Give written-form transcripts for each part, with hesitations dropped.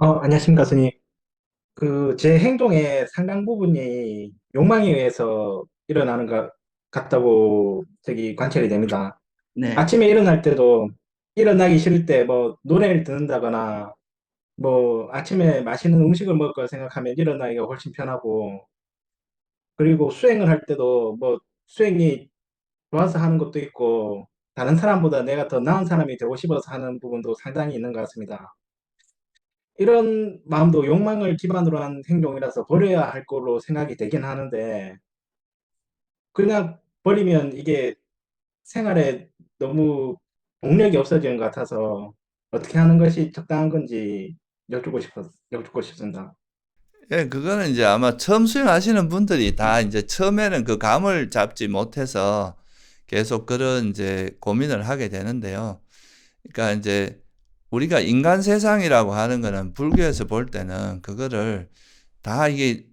안녕하십니까, 스님. 제 행동의 상당 부분이 욕망에 의해서 일어나는 것 같다고 관찰이 됩니다. 네. 아침에 일어날 때도 일어나기 싫을 때 뭐 노래를 듣는다거나 뭐 아침에 맛있는 음식을 먹을 걸 생각하면 일어나기가 훨씬 편하고, 그리고 수행을 할 때도 뭐 수행이 좋아서 하는 것도 있고, 다른 사람보다 내가 더 나은 사람이 되고 싶어서 하는 부분도 상당히 있는 것 같습니다. 이런 마음도 욕망을 기반으로 한 행동이라서 버려야 할 거로 생각이 되긴 하는데, 그냥 버리면 이게 생활에 너무 동력이 없어지는 것 같아서 어떻게 하는 것이 적당한 건지 여쭙고 싶습니다. 예, 그거는 이제 아마 처음 수행하시는 분들이 다 이제 처음에는 그 감을 잡지 못해서 계속 그런 이제 고민을 하게 되는데요. 그러니까 이제 우리가 인간 세상이라고 하는 거는 불교에서 볼 때는 그거를 다 이게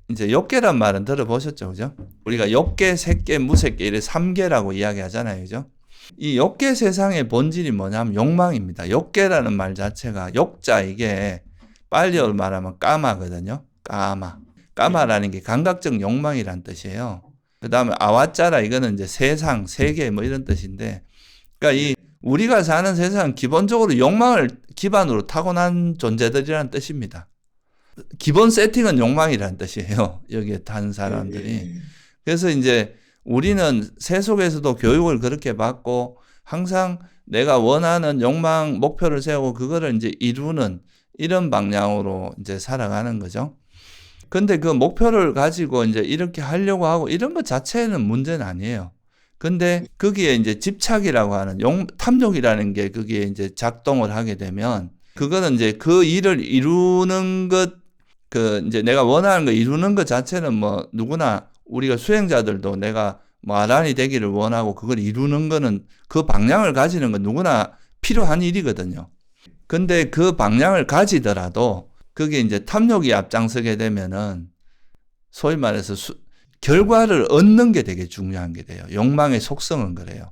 이제 욕계란 말은 들어보셨죠, 그죠? 우리가 욕계, 색계, 무색계 이래 삼계라고 이야기하잖아요, 그죠? 이 욕계 세상의 본질이 뭐냐면 욕망입니다. 욕계라는 말 자체가 욕자 이게 빨리 말하면 까마거든요. 까마. 예. 까마라는 게 감각적 욕망이란 뜻이에요. 그 다음에 아와짜라 이거는 이제 세상, 세계 뭐 이런 뜻인데, 그러니까 이 우리가 사는 세상은 기본적으로 욕망을 기반으로 타고난 존재들이라는 뜻입니다. 기본 세팅은 욕망이라는 뜻이에요. 여기에 타는 예, 사람들이. 예, 그래서 이제 우리는 세속에서도 교육을 그렇게 받고 항상 내가 원하는 욕망, 목표를 세우고 그거를 이제 이루는 이런 방향으로 이제 살아가는 거죠. 근데 그 목표를 가지고 이제 이렇게 하려고 하고 이런 것 자체는 문제는 아니에요. 근데 거기에 이제 집착이라고 하는 탐욕이라는 게 거기에 이제 작동을 하게 되면 그거는 이제 그 일을 이루는 것, 그 이제 내가 원하는 거 이루는 것 자체는 뭐 누구나 우리가 수행자들도 내가 뭐 아란이 되기를 원하고 그걸 이루는 거는 그 방향을 가지는 건 누구나 필요한 일이거든요. 근데 그 방향을 가지더라도 그게 이제 탐욕이 앞장서게 되면은 소위 말해서 결과를 얻는 게 되게 중요한 게 돼요. 욕망의 속성은 그래요.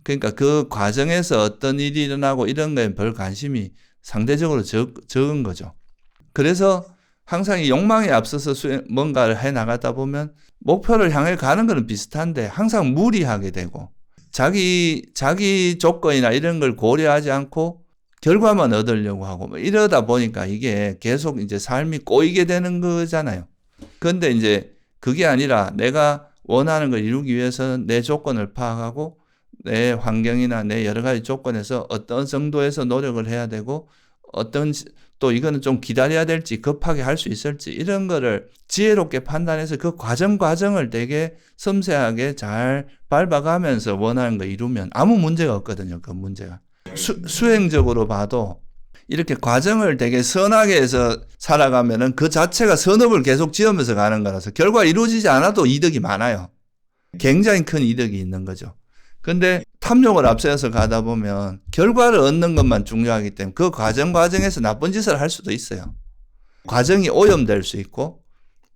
그러니까 그 과정에서 어떤 일이 일어나고 이런 거에 별 관심이 상대적으로 적은 거죠. 그래서 항상 이 욕망에 앞서서 뭔가를 해 나가다 보면 목표를 향해 가는 거는 비슷한데 항상 무리하게 되고 자기 조건이나 이런 걸 고려하지 않고 결과만 얻으려고 하고 뭐 이러다 보니까 이게 계속 이제 삶이 꼬이게 되는 거잖아요. 그런데 이제 그게 아니라 내가 원하는 걸 이루기 위해서는 내 조건을 파악하고 내 환경이나 내 여러 가지 조건에서 어떤 정도에서 노력을 해야 되고 어떤 또 이거는 좀 기다려야 될지 급하게 할 수 있을지 이런 거를 지혜롭게 판단해서 그 과정을 되게 섬세하게 잘 밟아가면서 원하는 거 이루면 아무 문제가 없거든요. 그 문제가. 수행적으로 봐도 이렇게 과정을 되게 선하게 해서 살아가면은 그 자체가 선업을 계속 지으면서 가는 거라서 결과 이루어지지 않아도 이득이 많아요. 굉장히 큰 이득이 있는 거죠. 근데 탐욕을 앞세워서 가다 보면 결과를 얻는 것만 중요하기 때문에 그 과정에서 나쁜 짓을 할 수도 있어요. 과정이 오염될 수 있고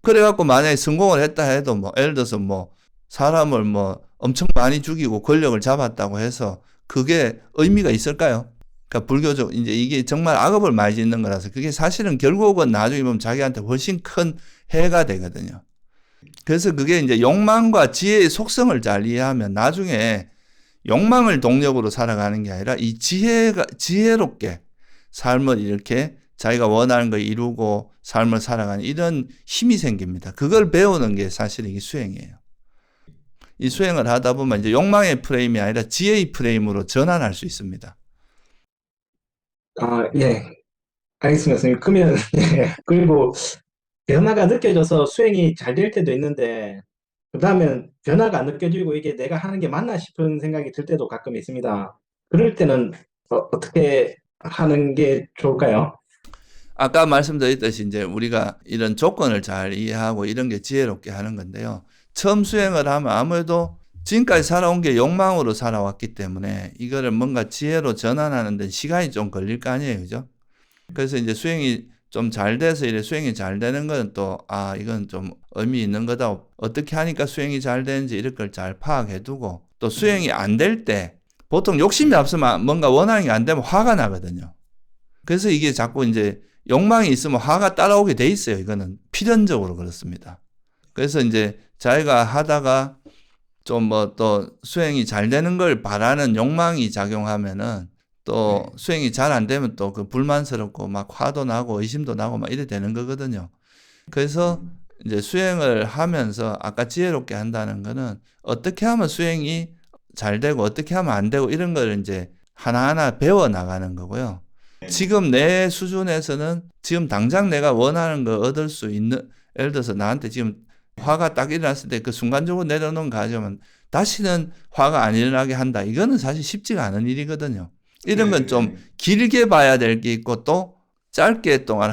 그래갖고 만약에 성공을 했다 해도 뭐 예를 들어서 뭐 사람을 뭐 엄청 많이 죽이고 권력을 잡았다고 해서 그게 의미가 있을까요? 그러니까 불교적 이제 이게 정말 악업을 많이 짓는 거라서 그게 사실은 결국은 나중에 보면 자기한테 훨씬 큰 해가 되거든요. 그래서 그게 이제 욕망과 지혜의 속성을 잘 이해하면 나중에 욕망을 동력으로 살아가는 게 아니라 이 지혜롭게 삶을 이렇게 자기가 원하는 걸 이루고 삶을 살아가는 이런 힘이 생깁니다. 그걸 배우는 게 사실 이게 수행이에요. 이 수행을 하다 보면 이제 욕망의 프레임이 아니라 지혜의 프레임으로 전환할 수 있습니다. 예. 알겠습니다, 선생님. 그러면, 예. 그리고 변화가 느껴져서 수행이 잘 될 때도 있는데, 그 다음엔 변화가 안 느껴지고 이게 내가 하는 게 맞나 싶은 생각이 들 때도 가끔 있습니다. 그럴 때는 어떻게 하는 게 좋을까요? 아까 말씀드렸듯이 이제 우리가 이런 조건을 잘 이해하고 이런 게 지혜롭게 하는 건데요. 처음 수행을 하면 아무래도 지금까지 살아온 게 욕망으로 살아왔기 때문에 이거를 뭔가 지혜로 전환하는 데 시간이 좀 걸릴 거 아니에요. 그죠? 그래서 이제 수행이 좀 잘 돼서 이래 수행이 잘 되는 건 또, 이건 좀 의미 있는 거다. 어떻게 하니까 수행이 잘 되는지 이런 걸 잘 파악해 두고 또 수행이 안 될 때 보통 욕심이 앞서면 뭔가 원하는 게 안 되면 화가 나거든요. 그래서 이게 자꾸 이제 욕망이 있으면 화가 따라오게 돼 있어요. 이거는 필연적으로 그렇습니다. 그래서 이제 자기가 하다가 좀 뭐 또 수행이 잘 되는 걸 바라는 욕망이 작용하면은 또 네. 수행이 잘 안 되면 또 그 불만스럽고 막 화도 나고 의심도 나고 막 이래 되는 거거든요. 그래서 이제 수행을 하면서 아까 지혜롭게 한다는 거는 어떻게 하면 수행이 잘 되고 어떻게 하면 안 되고 이런 걸 이제 하나하나 배워 나가는 거고요. 지금 내 수준에서는 지금 당장 내가 원하는 거 얻을 수 있는, 예를 들어서 나한테 지금 화가 딱 일어났을 때 그 순간적으로 내려놓은 가져면 다시는 화가 안 일어나게 한다. 이거는 사실 쉽지가 않은 일이거든요. 이런 건 좀 길게 봐야 될 게 있고 또 짧게 동안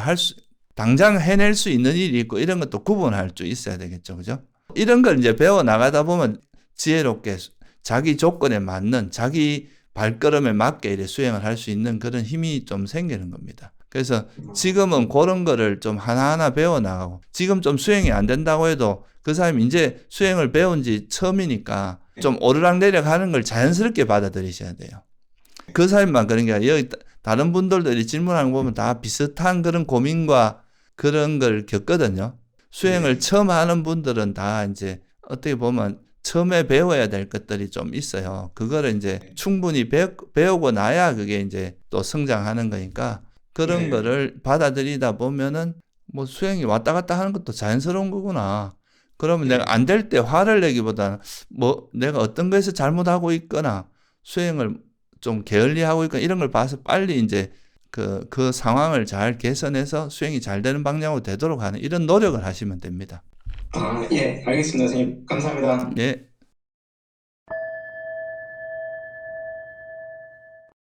당장 해낼 수 있는 일이 있고 이런 것도 구분할 줄 있어야 되겠죠. 그죠? 이런 걸 이제 배워 나가다 보면 지혜롭게 자기 조건에 맞는 자기 발걸음에 맞게 이렇게 수행을 할 수 있는 그런 힘이 좀 생기는 겁니다. 그래서 지금은 그런 거를 좀 하나하나 배워 나가고 지금 좀 수행이 안 된다고 해도 그 사람이 이제 수행을 배운 지 처음이니까 좀 오르락내리락 하는 걸 자연스럽게 받아들이셔야 돼요. 그 사람만 그런 게 아니라 여기 다른 분들도 질문하는 거 보면 다 비슷한 그런 고민과 그런 걸 겪거든요. 수행을 처음 하는 분들은 다 이제 어떻게 보면 처음에 배워야 될 것들이 좀 있어요. 그거를 이제 충분히 배우고 나야 그게 이제 또 성장하는 거니까 그런 거를 받아들이다 보면은 뭐 수행이 왔다 갔다 하는 것도 자연스러운 거구나. 그러면 내가 안 될 때 화를 내기보다는 뭐 내가 어떤 거에서 잘못하고 있거나 수행을 좀 게을리하고 있거나 이런 걸 봐서 빨리 이제 그 상황을 잘 개선해서 수행이 잘 되는 방향으로 되도록 하는 이런 노력을 하시면 됩니다. 예, 알겠습니다, 선생님. 감사합니다. 예.